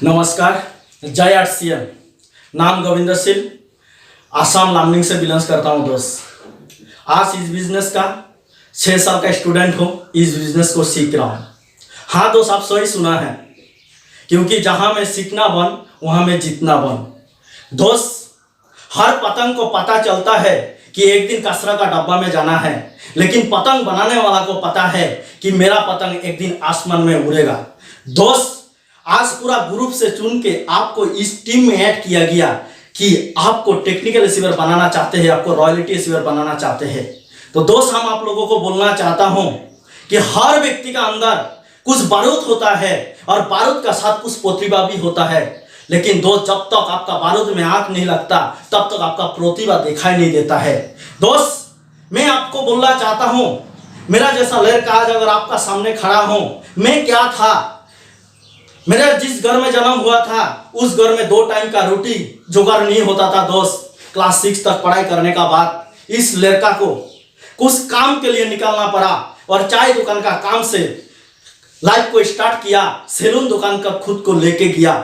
नमस्कार। जय आरसीएम। नाम गोविंदर सिंह, आसाम लामनिंग से बिलोंग करता हूँ दोस्त। आज इस बिजनेस का 6 साल का स्टूडेंट हूँ, इस बिजनेस को सीख रहा हूँ। हाँ दोस्त, आप सही सुना है, क्योंकि जहाँ में सीखना बन वहाँ में जीतना बन। दोस्त, हर पतंग को पता चलता है कि एक दिन कचरा का डब्बा में जाना है, लेकिन पतंग बनाने वाला को पता है कि मेरा पतंग एक दिन आसमान में उड़ेगा। दोस्त, आज पूरा ग्रुप से चुन के आपको इस टीम में ऐड किया गया कि आपको टेक्निकल रिसीवर बनाना चाहते हैं, आपको रॉयल्टी रिसीवर बनाना चाहते हैं। तो दोस्त, हम आप लोगों को बोलना चाहता हूं कि हर व्यक्ति का अंदर कुछ बारूद होता है और बारूद का साथ कुछ प्रतिभा भी होता है। लेकिन दोस्त, जब तक आपका बारूद में आंख नहीं लगता तब तक आपका प्रतिभा दिखाई नहीं देता है। दोस्त, मैं आपको बोलना चाहता हूं, मेरा जैसा लड़का आज अगर आपका सामने खड़ा हूं, मैं क्या था, मेरा जिस घर में जन्म हुआ था उस घर में 2 टाइम का रोटी जुगाड़ नहीं होता था। दोस्त, क्लास 6 तक पढ़ाई करने का बाद इस लड़का को कुछ काम के लिए निकलना पड़ा और चाय दुकान का काम से लाइफ को स्टार्ट किया। सैलून दुकान का खुद को लेके गया।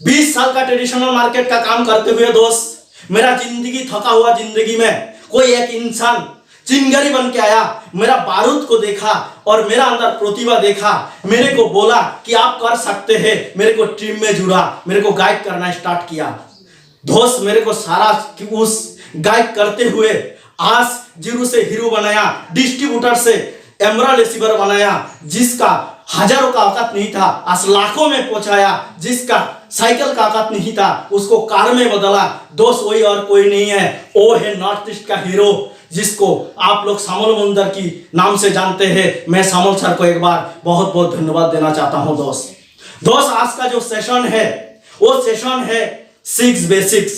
20 साल का ट्रेडिशनल मार्केट का काम करते हुए दोस्त, मेरा जिंदगी थका हुआ जिंदगी में कोई एक इंसान चिंगारी बन के आया, मेरा बारूद को देखा और मेरा अंदर प्रतिभा देखा, मेरे को बोला कि आप कर सकते हैं। मेरे को टीम में जुड़ा, मेरे को गाइड करना स्टार्ट किया। दोस्त, मेरे को सारा उस गाइड करते हुए आज जीरो से हीरो बनाया, डिस्ट्रीब्यूटर से एमराल्ड रिसीवर बनाया, जिसका हजारों का औकात नहीं था आज लाखों में पहुंचाया, जिसका साइकिल का औकात नहीं था उसको कार में बदला। दोस्त, वही और कोई नहीं है, वो है नॉर्थ ईस्ट का हीरो, जिसको आप लोग सामल मुंदर की नाम से जानते हैं। मैं सामल सर को एक बार बहुत बहुत धन्यवाद देना चाहता हूं। दोस्त, आज का जो सेशन है वो सेशन है 6 बेसिक्स।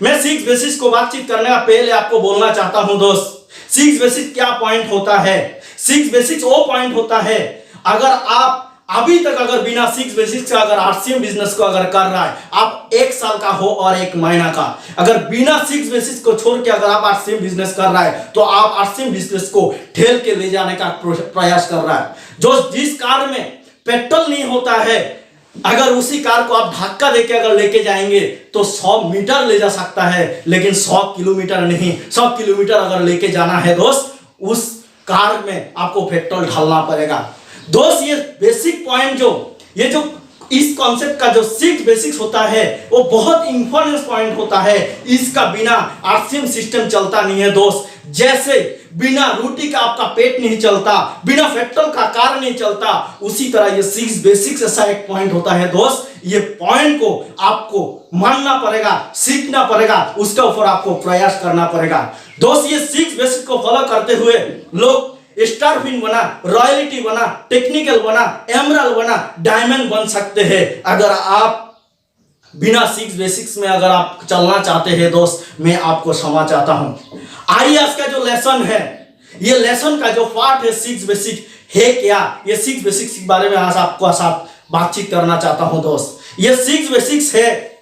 मैं 6 बेसिक्स को बातचीत करने का पहले आपको बोलना चाहता हूं दोस्त, 6 बेसिक्स क्या पॉइंट होता है। 6 बेसिक्स वो पॉइंट होता है, अगर आप अभी तक अगर बिना 6 बेसिक्स का अगर आरसीएम बिजनेस को अगर कर रहा है, आप 1 साल का हो और 1 महीना का, अगर बिना 6 बेसिक्स को छोड़ के अगर आप आरसीएम बिजनेस कर रहा है तो आप आरसीएम बिजनेस को ठेल के ले जाने का प्रयास कर रहा है। जो जिस कार में पेट्रोल नहीं होता है, अगर उसी कार को आप धक्का देके अगर लेके जाएंगे तो 100 मीटर ले जा सकता है, लेकिन 100 किलोमीटर नहीं। 100 किलोमीटर अगर लेके जाना है दोस्त, उस कार में आपको पेट्रोल डालना पड़ेगा। दोस्त, ये बेसिक पॉइंट ये जो इस कॉन्सेप्ट का जो 6 बेसिक्स होता है वो बहुत इंपॉर्टेंट पॉइंट होता है। इसका बिना आरसीएम सिस्टम चलता नहीं है दोस्त। जैसे बिना रोटी का आपका पेट नहीं चलता, बिना पेट्रोल का कार नहीं चलता, उसी तरह ये 6 बेसिक्स ऐसा एक पॉइंट होता है दोस्त। ये पॉइंट को आपको मानना पड़ेगा, सीखना पड़ेगा, उसके ऊपर आपको प्रयास करना पड़ेगा। दोस्त, ये 6 बेसिक्स को फॉलो करते हुए लोग स्टार पिन बना, रॉयल्टी बना, टेक्निकल बना, एमराल्ड बना, डायमंड बन सकते हैं। अगर आप बिना 6 बेसिक्स में अगर आप चलना चाहते हैं दोस्त, मैं आपको क्षमा चाहता हूं। आइए, आज का जो लेसन है, ये लेसन का जो पार्ट है 6 बेसिक है क्या, ये 6 बेसिक्स के बारे में आज आपको साथ बातचीत करना चाहता हूं दोस्त। ये 6 बेसिक्स है,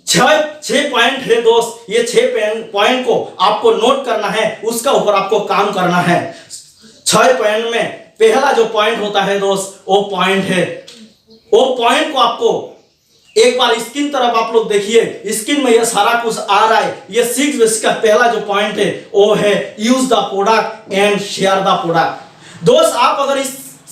6 पॉइंट है दोस्त। ये 6 पॉइंट को आपको नोट करना है, उसका ऊपर आपको काम करना है। 6 पॉइंट में पहला जो पॉइंट होता है दोस्त, वो पॉइंट को आपको एक बार स्क्रीन तरफ आप लोग देखिए, स्क्रीन में ये सारा कुछ आ रहा है। ये 6 बेसिक्स का पहला जो पॉइंट है वो है use the product and share the product. दोस्त, आप अगर इस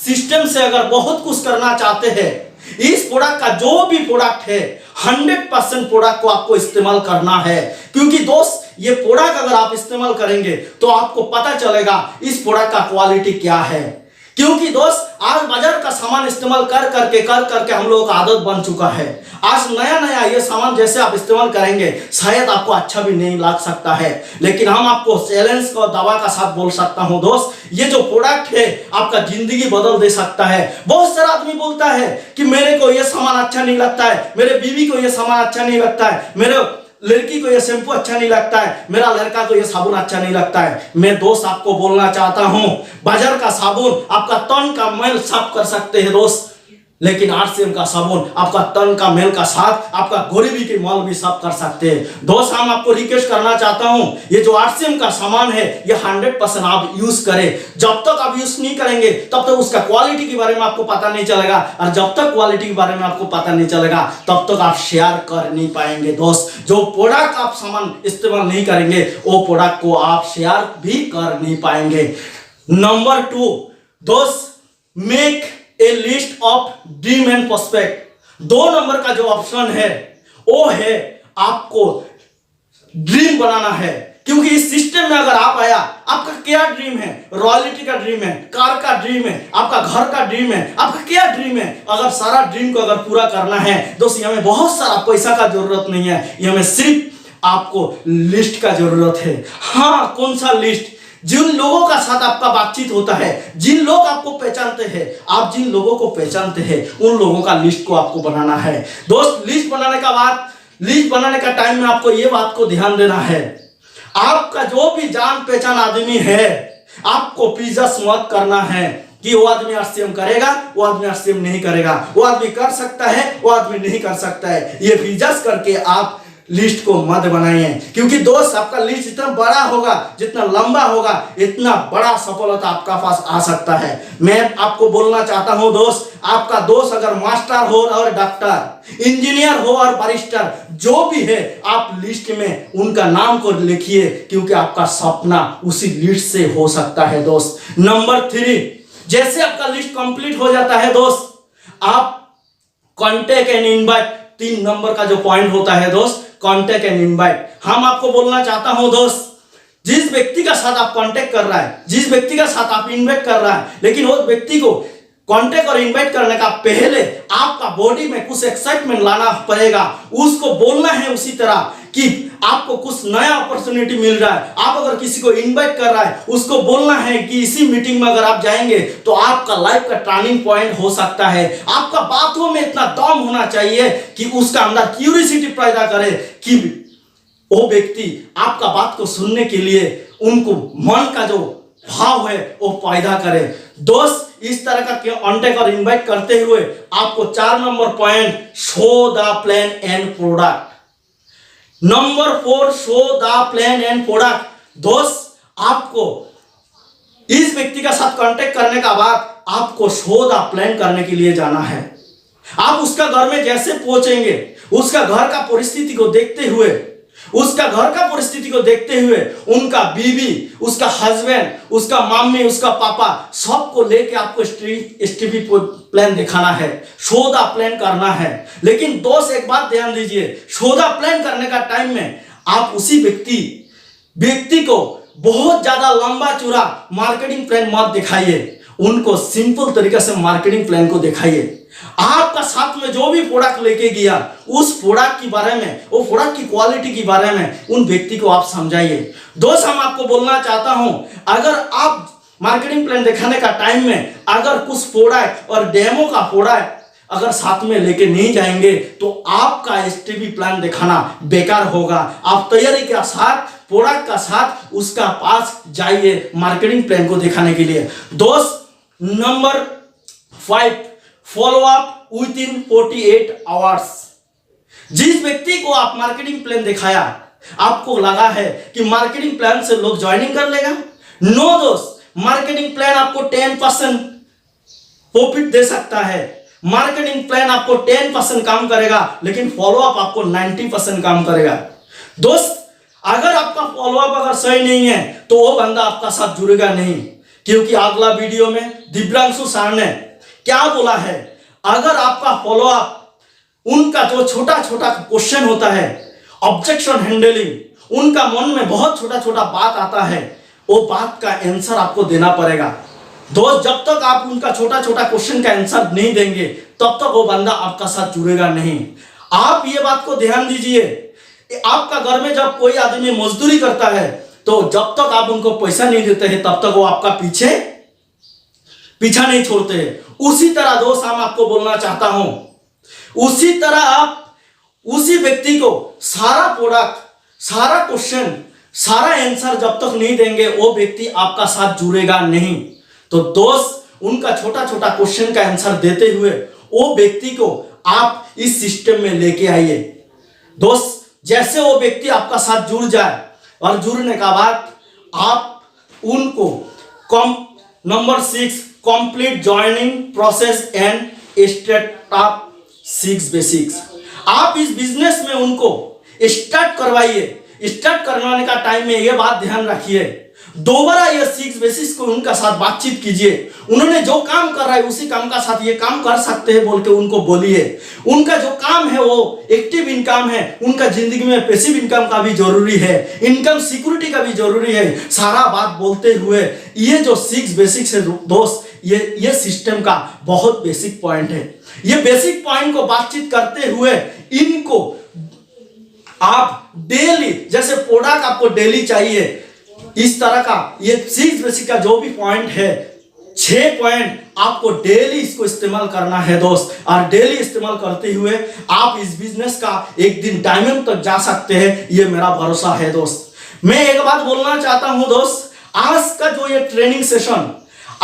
सिस्टम से अगर बहुत कुछ करना चाहते हैं, इस प्रोडक्ट का जो भी प्रोडक्ट है 100% प्रोडक्ट को आपको इस्तेमाल करना है। क्योंकि दोस्त, ये प्रोडक्ट अगर आप इस्तेमाल करेंगे तो आपको पता चलेगा इस प्रोडक्ट का क्वालिटी क्या है। क्योंकि दोस्त, आज बाजार का सामान इस्तेमाल कर करके हम लोगों का आदत बन चुका है। आज नया ये सामान जैसे आप इस्तेमाल करेंगे शायद आपको अच्छा भी नहीं लग सकता है, लेकिन हम आपको चैलेंज को दवा का साथ बोल सकता हूं दोस्त, ये जो प्रोडक्ट है आपका जिंदगी बदल दे सकता है। बहुत सारा आदमी बोलता है कि मेरे को ये सामान अच्छा नहीं लगता है, मेरे बीवी को ये सामान अच्छा नहीं लगता है, मेरे लड़की को ये शैम्पू अच्छा नहीं लगता है, मेरा लड़का को ये साबुन अच्छा नहीं लगता है। मैं दोस्त आपको बोलना चाहता हूं, बाजार का साबुन आपका तन का मैल साफ कर सकते हैं दोस्त, लेकिन आरसीएम का साबुन आपका तन का मेल का साथ आपका गरीबी के मल भी साफ कर सकते हैं। दोस्त हम आपको रिक्वेस्ट करना चाहता हूं, ये जो आरसीएम का सामान है ये 100% आप यूज करें। जब तक आप यूज नहीं करेंगे तब तक उसका क्वालिटी के बारे में आपको पता नहीं चलेगा, और जब तक क्वालिटी के बारे में आपको पता नहीं चलेगा तब तक आप शेयर कर नहीं पाएंगे। दोस्त जो प्रोडक्ट आप सामान इस्तेमाल नहीं करेंगे वो प्रोडक्ट को आप शेयर भी कर नहीं पाएंगे। नंबर 2 दोस्त, make a list of dream and prospect. 2 number का जो ऑप्शन है वो है आपको ड्रीम बनाना है, क्योंकि इस सिस्टम में अगर आप आया, आपका क्या ड्रीम है? रॉयल्टी का ड्रीम है, कार का ड्रीम है, आपका घर का ड्रीम है, आपका क्या ड्रीम है? अगर सारा ड्रीम को अगर पूरा करना है दोस्त, ये हमें बहुत सारा पैसा का जरूरत नहीं है, ये हमें सिर्फ आपको लिस्ट का जरूरत है। हाँ, कौन सा लिस्ट? जिन लोगों का साथ आपका बातचीत होता है, जिन लोग आपको पहचानते हैं, आप जिन लोगों को पहचानते हैं उन लोगों का लिस्ट को आपको बनाना है। दोस्त लिस्ट बनाने का टाइम में आपको ये बात को ध्यान देना है, आपका जो भी जान पहचान आदमी है आपको पिजस मत करना है कि वो आदमी आरसीएम करेगा, वो आदमी आरसीएम नहीं करेगा, वो आदमी कर सकता है, वो आदमी नहीं कर सकता है। ये पिजस करके आप लिस्ट को मत बनाइए, क्योंकि दोस्त आपका लिस्ट जितना बड़ा होगा, जितना लंबा होगा, इतना बड़ा सफलता आपका पास आ सकता है। मैं आपको बोलना चाहता हूं दोस्त, आपका दोस्त अगर मास्टर हो और डॉक्टर, इंजीनियर हो और बैरिस्टर, जो भी है आप लिस्ट में उनका नाम को लिखिए, क्योंकि आपका सपना उसी लिस्ट से हो सकता है। दोस्त नंबर 3, जैसे आपका लिस्ट कंप्लीट हो जाता है दोस्त, आप कॉन्टेक्ट एंड इनवाइट, 3 नंबर का जो पॉइंट होता है दोस्त, कॉन्टेक्ट एंड इनवाइट। हम आपको बोलना चाहता हूं दोस्त, जिस व्यक्ति का साथ आप कांटेक्ट कर रहा है, जिस व्यक्ति का साथ आप इनवाइट कर रहा है, लेकिन उस व्यक्ति को कांटेक्ट और इनवाइट करने का पहले आपका बॉडी में कुछ एक्साइटमेंट लाना पड़ेगा। उसको बोलना है उसी तरह कि आपको कुछ नया अपॉर्चुनिटी मिल रहा है। आप अगर किसी को इनवाइट कर रहा है, उसको बोलना है कि इसी मीटिंग में अगर आप जाएंगे तो आपका लाइफ का टर्निंग पॉइंट हो सकता है। आपका बातों में इतना दम होना चाहिए कि उसका अंदर क्यूरियोसिटी पैदा करे कि वो व्यक्ति आपका बात को सुनने के लिए उनको मन का जो भाव है वो पैदा करे। दोस्त इस तरह का कांटेक्ट और इनवाइट करते हुए आपको 4 number point, show the plan and product. Number 4, show the plan and product. दोस्त आपको इस व्यक्ति का साथ कांटेक्ट करने का बाद आपको शो द प्लान करने के लिए जाना है। आप उसका घर में जैसे पहुंचेंगे, उसका घर का परिस्थिति को देखते हुए, उनका बीवी, उसका हस्बैंड, उसका मम्मी, उसका पापा, सबको लेके आपको स्टेपी प्लान दिखाना है, शो द प्लान करना है। लेकिन दोस्त एक बात ध्यान दीजिए, शो द प्लान करने का टाइम में आप उसी व्यक्ति को बहुत ज्यादा लंबा चौड़ा मार्केटिंग प्लान मत दिखाइए, उनको सिंपल तरीके से मार्केटिंग प्लान को दिखाइए। आपका साथ में जो भी प्रोडक्ट लेके गया, उस प्रोडक्ट के बारे में, वो प्रोडक्ट की क्वालिटी के बारे में उन व्यक्ति को आप समझाइए। दोस्त हम आपको बोलना चाहता हूं, अगर आप मार्केटिंग प्लान दिखाने का टाइम में अगर कुछ प्रोडक्ट और डेमो का प्रोडक्ट अगर साथ में लेके नहीं जाएंगे तो आपका एसटीपी प्लान दिखाना बेकार होगा। आप तैयारी के साथ, प्रोडक्ट का साथ उसका पास जाइए मार्केटिंग प्लान को दिखाने के लिए। दोस्त number 5, follow up with in 48 hours. जिस व्यक्ति को आप मार्केटिंग प्लान दिखाया, आपको लगा है कि मार्केटिंग प्लान से लोग ज्वाइनिंग कर लेगा? नो दोस्त, मार्केटिंग प्लान आपको 10% प्रॉफिट दे सकता है। मार्केटिंग प्लान आपको 10% काम करेगा, लेकिन फॉलो अप आपको 90% काम करेगा। दोस्त अगर आपका फॉलो अप अगर सही नहीं है तो वो बंदा आपका साथ जुड़ेगा नहीं, क्योंकि अगला वीडियो में दिव्यांशु सर ने क्या बोला है, अगर आपका फॉलो अप, उनका जो छोटा छोटा क्वेश्चन होता है, ऑब्जेक्शन हैंडलिंग, उनका मन में बहुत छोटा छोटा बात आता है, वो बात का आंसर आपको देना पड़ेगा। दोस्त जब तक आप उनका छोटा छोटा क्वेश्चन का आंसर नहीं देंगे तब तक वो बंदा आपका साथ जुड़ेगा नहीं। आप ये बात को ध्यान दीजिए, आपका घर में जब कोई आदमी मजदूरी करता है तो जब तक आप उनको पैसा नहीं देते हैं तब तक वो आपका पीछा नहीं छोड़ते हैं। उसी तरह दोस्त हम आपको बोलना चाहता हूं, उसी तरह आप उसी व्यक्ति को सारा प्रोडक्ट, सारा क्वेश्चन, सारा आंसर जब तक नहीं देंगे वो व्यक्ति आपका साथ जुड़ेगा नहीं। तो दोस्त उनका छोटा छोटा क्वेश्चन का आंसर देते हुए वो व्यक्ति को आप इस सिस्टम में लेके आइए। दोस्त, जैसे वो व्यक्ति आपका साथ जुड़ जाए और जुड़ने का बाद आप उनको number 6 complete joining process and startup 6 basics, आप इस बिजनेस में उनको स्टार्ट करवाइए। स्टार्ट करवाने का टाइम में ये बात ध्यान रखिए, दोबारा ये 6 बेसिक्स को उनका साथ बातचीत कीजिए। उन्होंने जो काम कर रहा है उसी काम का साथ ये काम कर सकते हैं बोल के उनको बोलिए। उनका जो काम है वो एक्टिव इनकम है, उनका जिंदगी में पैसिव इनकम का भी जरूरी है, इनकम सिक्योरिटी का भी जरूरी है। सारा बात बोलते हुए ये जो 6 बेसिक्स है दोस्त, ये सिस्टम का बहुत बेसिक पॉइंट है। ये बेसिक पॉइंट को बातचीत करते हुए इनको आप डेली, जैसे प्रोडक्ट आपको डेली चाहिए, इस तरह का ये 6 बेसिक का जो भी पॉइंट है, 6 पॉइंट आपको डेली इसको इस्तेमाल करना है दोस्त। और डेली इस्तेमाल करते हुए आप इस बिजनेस का एक दिन डायमंड तक जा सकते हैं, ये मेरा भरोसा है दोस्त। मैं एक बात बोलना चाहता हूं दोस्त, आज का जो ये ट्रेनिंग सेशन,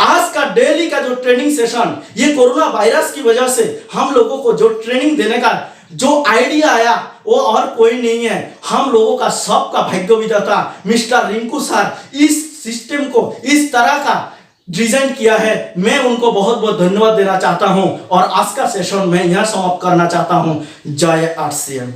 आज का डेली का जो ट्रेनिंग सेशन, ये कोरोना वायरस की वजह से हम लोगों को जो ट्रेनिंग देने का जो आइडिया आया वो और कोई नहीं है, हम लोगों का सबका भाग्य विधाता मिस्टर रिंकू सर इस सिस्टम को इस तरह का डिजाइन किया है। मैं उनको बहुत बहुत धन्यवाद देना चाहता हूं और आज का सेशन मैं यहां समाप्त करना चाहता हूं। जय आरसीएम।